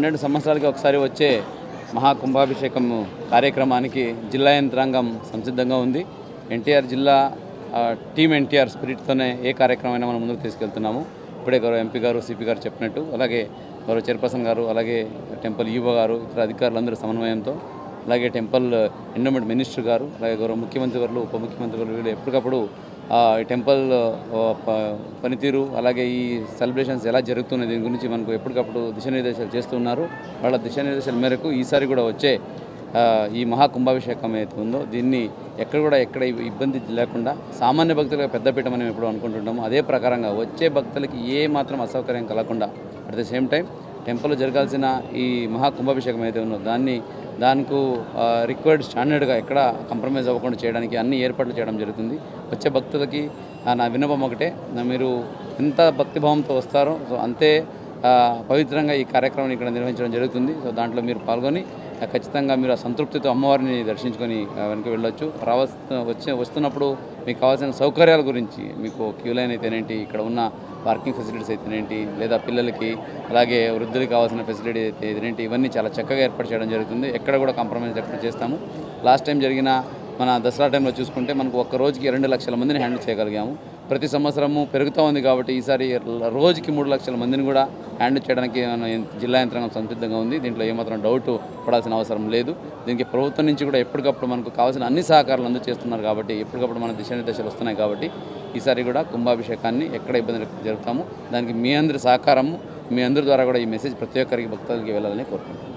12 సంవత్సరాలకి ఒకసారి వచ్చే మహాకుంభాభిషేకం కార్యక్రమానికి జిల్లా యంత్రాంగం సంసిద్ధంగా ఉంది. ఎన్టీఆర్ జిల్లా టీమ్ ఎన్టీఆర్ స్పిరిట్తోనే ఏ కార్యక్రమమైనా మనం ముందుకు తీసుకెళ్తున్నాము. ఇప్పుడే గౌరవ ఎంపీ గారు, సిపి గారు చెప్పినట్టు, అలాగే గౌరవ చైర్పర్సన్ గారు, అలాగే టెంపుల్ ఈవో గారు, ఇతర అధికారులందరూ సమన్వయంతో, అలాగే టెంపుల్ ఎండోమెంట్ మినిస్టర్ గారు, అలాగే గౌరవ ముఖ్యమంత్రి గారు, ఉప ముఖ్యమంత్రి గారు వీళ్ళు ఎప్పటికప్పుడు ఈ టెంపుల్ పనితీరు, అలాగే ఈ సెలబ్రేషన్స్ ఎలా జరుగుతున్నాయి దీని గురించి మనకు ఎప్పటికప్పుడు దిశానిర్దేశాలు చేస్తున్నారు. వాళ్ళ దిశానిర్దేశాల మేరకు ఈసారి కూడా వచ్చే ఈ మహాకుంభాభిషేకం ఏదైతే ఉందో దీన్ని ఎక్కడ ఇబ్బంది లేకుండా సామాన్య భక్తులకు పెద్దపీట మనం ఎప్పుడు అనుకుంటుంటాము. అదే ప్రకారంగా వచ్చే భక్తులకి ఏ మాత్రం అసౌకర్యం కలగకుండా అట్ ద సేమ్ టైం టెంపుల్లో జరగాల్సిన ఈ మహాకుంభాభిషేకం ఏదైతే ఉందో దానికి రిక్వైర్డ్ స్టాండర్డ్గా ఎక్కడ కాంప్రమైజ్ అవ్వకుండా చేయడానికి అన్ని ఏర్పాట్లు చేయడం జరుగుతుంది. వచ్చే భక్తులకి నా విన్నపం ఒకటే, మీరు ఎంత భక్తిభావంతో వస్తారో అంతే పవిత్రంగా ఈ కార్యక్రమాన్ని ఇక్కడ నిర్వహించడం జరుగుతుంది. దాంట్లో మీరు పాల్గొని ఖచ్చితంగా మీరు ఆ సంతృప్తితో అమ్మవారిని దర్శించుకొని వెనక్కి వెళ్ళొచ్చు. వస్తున్నప్పుడు మీకు కావాల్సిన సౌకర్యాల గురించి, మీకు క్యూ లైన్ అయితేనేంటి, ఇక్కడ ఉన్న పార్కింగ్ ఫెసిలిటీస్ అయితేనేంటి, లేదా పిల్లలకి అలాగే వృద్ధులకి కావాల్సిన ఫెసిలిటీ అయితేనేంటి, ఇవన్నీ చాలా చక్కగా ఏర్పాటు చేయడం జరుగుతుంది. ఎక్కడ కూడా కాంప్రమైజ్ ఎక్కడ చేస్తాము. లాస్ట్ టైం జరిగిన మన దసరా టైంలో చూసుకుంటే మనకు ఒక్క రోజుకి 2 లక్షల మందిని హ్యాండిల్ చేయగలిగాము. ప్రతి సంవత్సరము పెరుగుతూ ఉంది కాబట్టి ఈసారి రోజుకి 3 లక్షల మందిని కూడా హ్యాండిల్ చేయడానికి జిల్లా యంత్రాంగం సంసిద్ధంగా ఉంది. దీంట్లో ఏమాత్రం డౌట్ పడాల్సిన అవసరం లేదు. దీనికి ప్రభుత్వం నుంచి కూడా ఎప్పటికప్పుడు మనకు కావాల్సిన అన్ని సహకారాలు అందజేస్తున్నారు కాబట్టి, ఎప్పటికప్పుడు మన దిశానిర్దేశాలు వస్తున్నాయి కాబట్టి ఈసారి కూడా కుంభాభిషేకాన్ని ఎక్కడ ఇబ్బంది జరుపుతాము. దానికి మీ అందరి సహకారము, మీ అందరి ద్వారా కూడా ఈ మెసేజ్ ప్రతి ఒక్కరికి భక్తులకి వెళ్ళాలని కోరుకుంటున్నాను.